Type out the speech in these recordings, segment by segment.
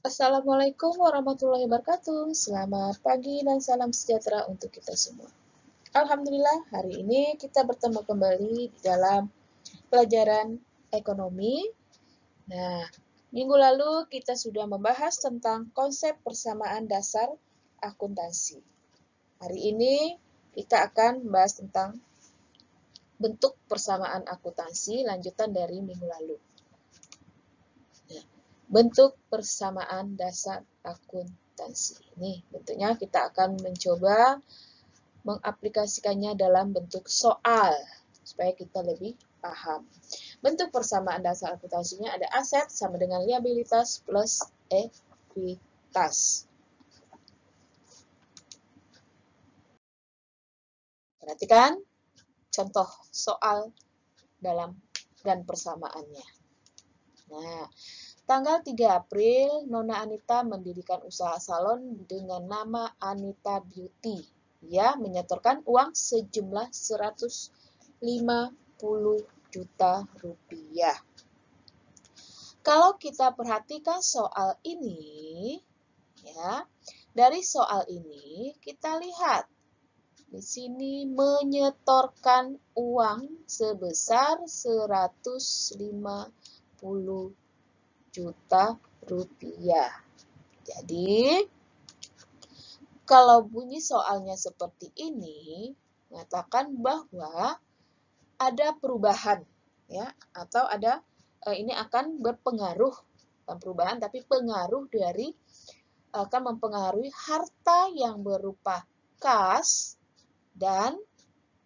Assalamualaikum warahmatullahi wabarakatuh. Selamat pagi dan salam sejahtera untuk kita semua. Alhamdulillah, hari ini kita bertemu kembali di dalam pelajaran ekonomi. Nah, minggu lalu kita sudah membahas tentang konsep persamaan dasar akuntansi. Hari ini kita akan membahas tentang bentuk persamaan akuntansi lanjutan dari minggu lalu. Bentuk persamaan dasar akuntansi. Ini bentuknya kita akan mencoba mengaplikasikannya dalam bentuk soal supaya kita lebih paham. Bentuk persamaan dasar akuntansinya ada aset sama dengan liabilitas plus ekuitas. Perhatikan contoh soal dalam dan persamaannya. Nah, tanggal 3 April, Nona Anita mendirikan usaha salon dengan nama Anita Beauty. Ia menyetorkan uang sejumlah 150 juta rupiah. Kalau kita perhatikan soal ini, ya, dari soal ini kita lihat di sini menyetorkan uang sebesar 150 juta rupiah. Jadi, kalau bunyi soalnya seperti ini, mengatakan bahwa ada perubahan, ya, atau ada ini akan berpengaruh, bukan perubahan, tapi pengaruh dari akan mempengaruhi harta yang berupa kas dan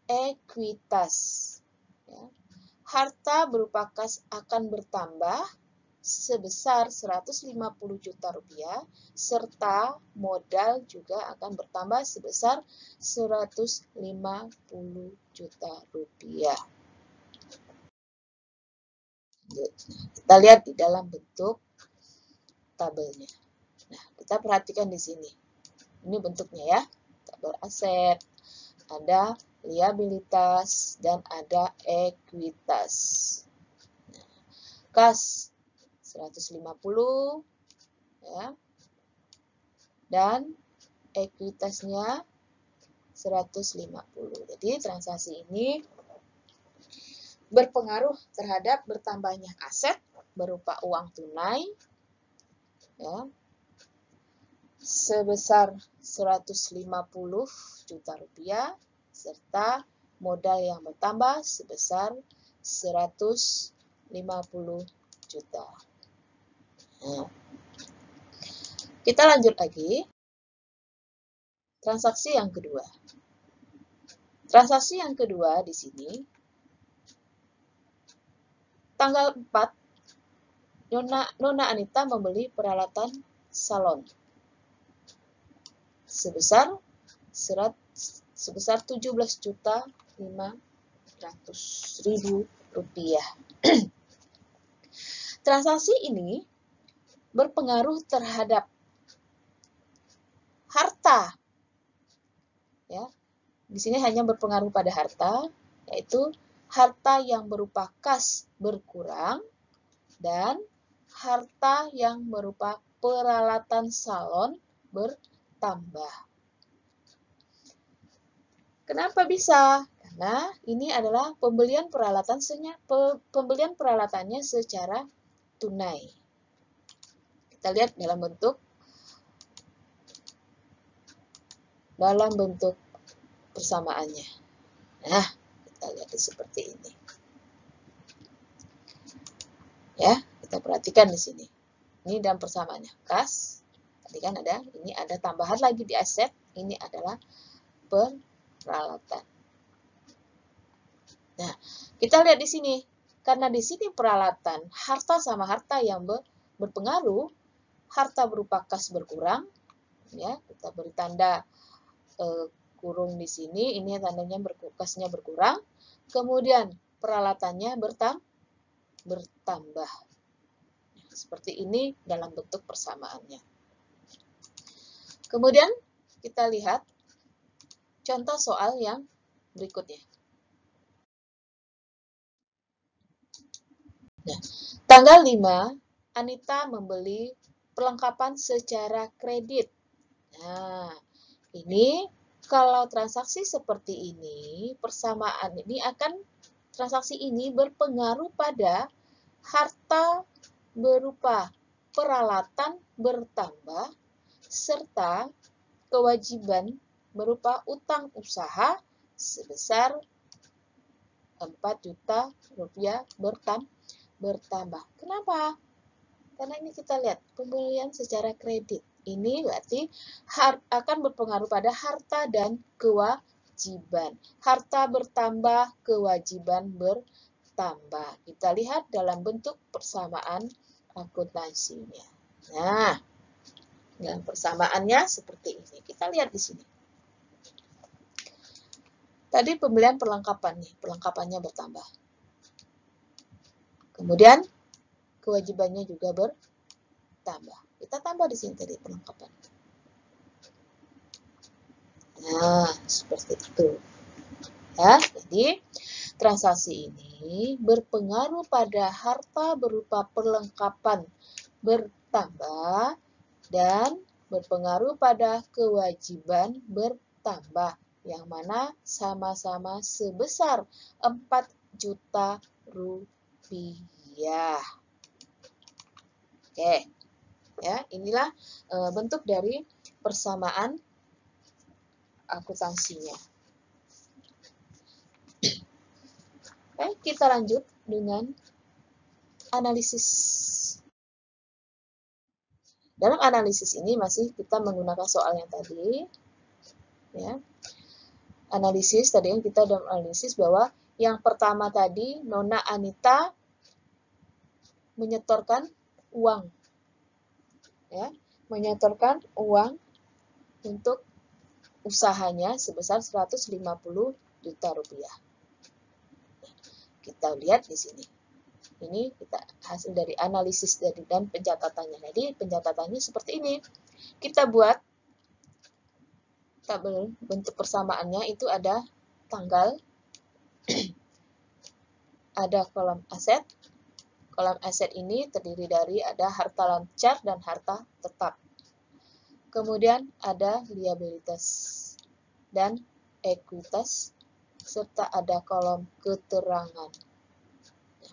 ekuitas. Ya. Harta berupa kas akan bertambah sebesar 150 juta rupiah, serta modal juga akan bertambah sebesar 150 juta rupiah. Kita lihat di dalam bentuk tabelnya. Nah, kita perhatikan di sini. Ini bentuknya ya. Tabel aset, ada liabilitas, dan ada ekuitas. Nah, kas 150 ya. Dan ekuitasnya 150. Jadi transaksi ini berpengaruh terhadap bertambahnya aset berupa uang tunai ya, sebesar 150 juta rupiah serta modal yang bertambah sebesar 150 juta. Nah, kita lanjut lagi. Transaksi yang kedua. Transaksi yang kedua di sini, tanggal 4, Nona Anita membeli peralatan salon sebesar 17.500.000 rupiah. Transaksi ini berpengaruh terhadap harta. Ya, di sini hanya berpengaruh pada harta, yaitu harta yang berupa kas berkurang dan harta yang berupa peralatan salon bertambah. Kenapa bisa? Karena ini adalah pembelian peralatannya secara tunai. Kita lihat dalam bentuk persamaannya. Nah, kita lihat seperti ini. Ya, kita perhatikan di sini. Ini dalam persamaannya. Kas, tadi kan ada, ini ada tambahan lagi di aset, ini adalah peralatan. Nah, kita lihat di sini. Karena di sini peralatan, harta sama harta yang berpengaruh, harta berupa kas berkurang, ya, kita beri tanda kurung di sini, ini tandanya kasnya berkurang. Kemudian peralatannya bertambah. Seperti ini dalam bentuk persamaannya. Kemudian kita lihat contoh soal yang berikutnya. Nah, tanggal 5, Anita membeli perlengkapan secara kredit. Nah, ini kalau transaksi seperti ini, persamaan ini transaksi ini berpengaruh pada harta berupa peralatan bertambah serta kewajiban berupa utang usaha sebesar 4 juta rupiah bertambah. Kenapa? Karena ini kita lihat pembelian secara kredit. Ini berarti akan berpengaruh pada harta dan kewajiban. Harta bertambah, kewajiban bertambah. Kita lihat dalam bentuk persamaan akuntansinya. Nah, dan persamaannya seperti ini. Kita lihat di sini. Tadi pembelian perlengkapan nih, perlengkapannya bertambah. Kemudian kewajibannya juga bertambah. Kita tambah di sini tadi perlengkapan. Nah, seperti itu. Ya, jadi transaksi ini berpengaruh pada harta berupa perlengkapan bertambah dan berpengaruh pada kewajiban bertambah, yang mana sama-sama sebesar 4 juta rupiah. Oke, ya inilah bentuk dari persamaan akuntansinya. Oke, kita lanjut dengan analisis. Dalam analisis ini masih kita menggunakan soal yang tadi, ya. Analisis tadi yang kita dalam analisis bahwa yang pertama tadi Nona Anita menyetorkan uang, ya, menyetorkan uang untuk usahanya sebesar 150 juta rupiah. Kita lihat di sini. Ini kita hasil dari analisis dan pencatatannya. Jadi pencatatannya seperti ini. Kita buat tabel bentuk persamaannya, itu ada tanggal, ada kolom aset. Kolom aset ini terdiri dari ada harta lancar dan harta tetap. Kemudian ada liabilitas dan ekuitas, serta ada kolom keterangan.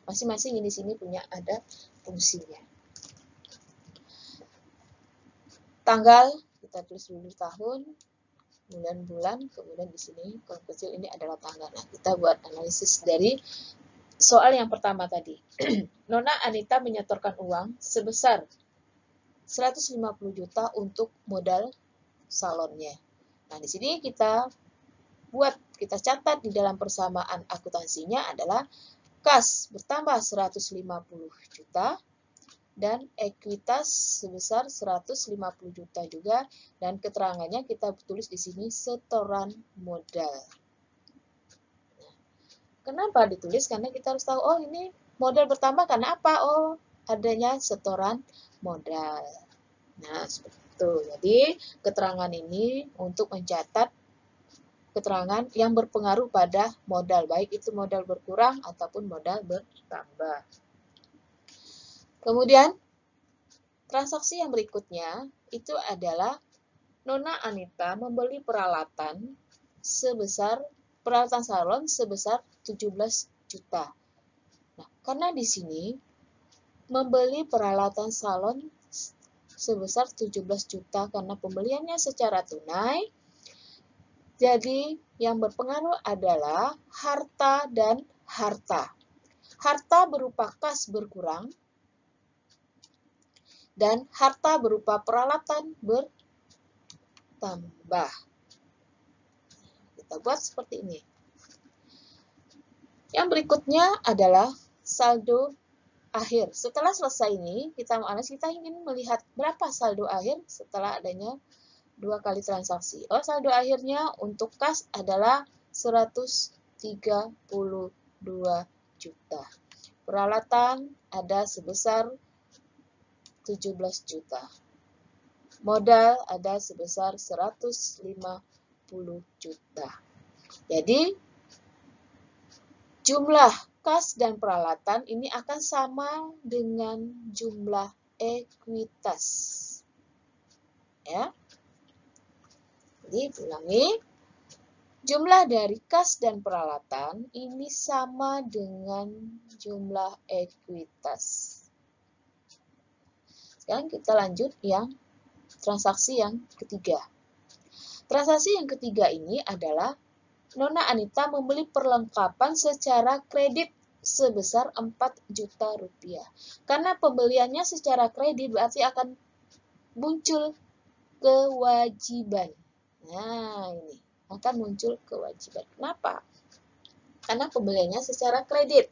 Masing-masing di sini punya ada fungsinya. Tanggal kita tulis dulu tahun, bulan-bulan, kemudian di sini kolom kecil ini adalah tanggal. Nah, kita buat analisis dari soal yang pertama tadi. Nona Anita menyetorkan uang sebesar 150 juta untuk modal salonnya. Nah, di sini kita catat di dalam persamaan akuntansinya adalah kas bertambah 150 juta dan ekuitas sebesar 150 juta juga, dan keterangannya kita tulis di sini setoran modal. Nah, kenapa ditulis? Karena kita harus tahu, oh ini modal bertambah karena apa? Oh, adanya setoran modal. Nah, seperti itu. Jadi, keterangan ini untuk mencatat keterangan yang berpengaruh pada modal, baik itu modal berkurang ataupun modal bertambah. Kemudian, transaksi yang berikutnya itu adalah Nona Anita membeli peralatan salon sebesar 17 juta. Nah, karena di sini membeli peralatan salon sebesar 17 juta karena pembeliannya secara tunai, jadi yang berpengaruh adalah harta dan harta. Harta berupa kas berkurang dan harta berupa peralatan bertambah. Kita buat seperti ini. Yang berikutnya adalah saldo akhir. Setelah selesai ini, kita ingin melihat berapa saldo akhir setelah adanya 2 kali transaksi. Oh, saldo akhirnya untuk kas adalah 132 juta. Peralatan ada sebesar 17 juta. Modal ada sebesar 150 juta. Jadi, jumlah kas dan peralatan ini akan sama dengan jumlah ekuitas. Ya. Jadi ulangi. Jumlah dari kas dan peralatan ini sama dengan jumlah ekuitas. Sekarang kita lanjut yang transaksi yang ketiga. Transaksi yang ketiga ini adalah Nona Anita membeli perlengkapan secara kredit sebesar 4 juta rupiah. Karena pembeliannya secara kredit berarti akan muncul kewajiban. Nah, ini akan muncul kewajiban. Kenapa? Karena pembeliannya secara kredit.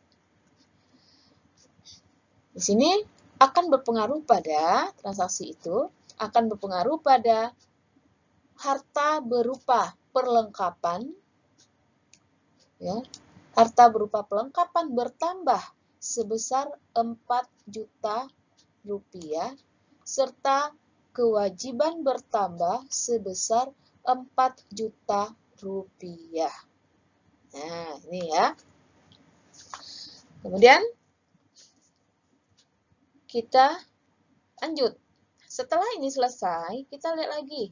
Di sini akan berpengaruh pada transaksi itu, akan berpengaruh pada harta berupa perlengkapan, ya, harta berupa perlengkapan bertambah sebesar 4 juta rupiah, serta kewajiban bertambah sebesar 4 juta rupiah. Nah, ini ya. Kemudian kita lanjut. Setelah ini selesai, kita lihat lagi.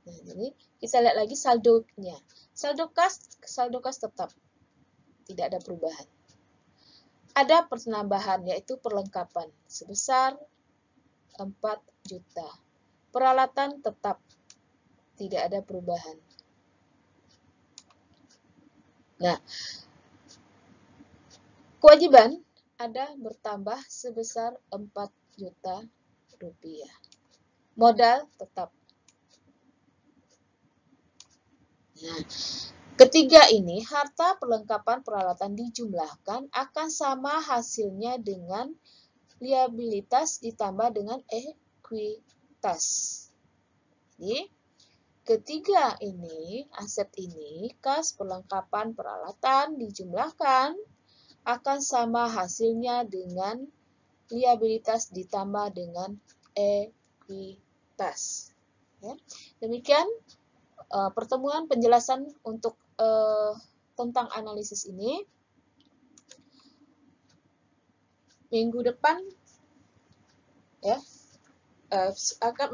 Nah, ini kita lihat lagi saldonya. Saldo kas tetap. Tidak ada perubahan. Ada penambahan, yaitu perlengkapan sebesar 4 juta. Peralatan tetap. Tidak ada perubahan. Nah, kewajiban ada bertambah sebesar 4 juta rupiah. Modal tetap. Nah, ketiga ini, harta perlengkapan peralatan dijumlahkan akan sama hasilnya dengan liabilitas ditambah dengan ekuitas. Jadi, ketiga ini, aset ini, kas perlengkapan peralatan dijumlahkan akan sama hasilnya dengan liabilitas ditambah dengan ekuitas. Ya. Demikian pertemuan penjelasan untuk tentang analisis ini. Minggu depan, ya,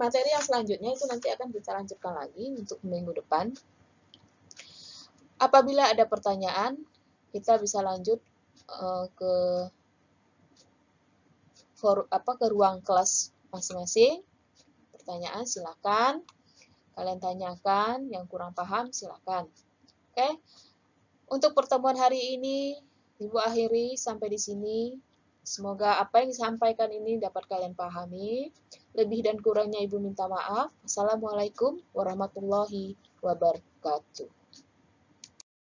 materi yang selanjutnya itu nanti akan kita lanjutkan lagi untuk minggu depan. Apabila ada pertanyaan, kita bisa lanjut ke ruang kelas masing-masing. Pertanyaan silakan. Kalian tanyakan, yang kurang paham silakan. Oke. Untuk pertemuan hari ini, Ibu akhiri sampai di sini. Semoga apa yang disampaikan ini dapat kalian pahami. Lebih dan kurangnya Ibu minta maaf. Assalamualaikum warahmatullahi wabarakatuh.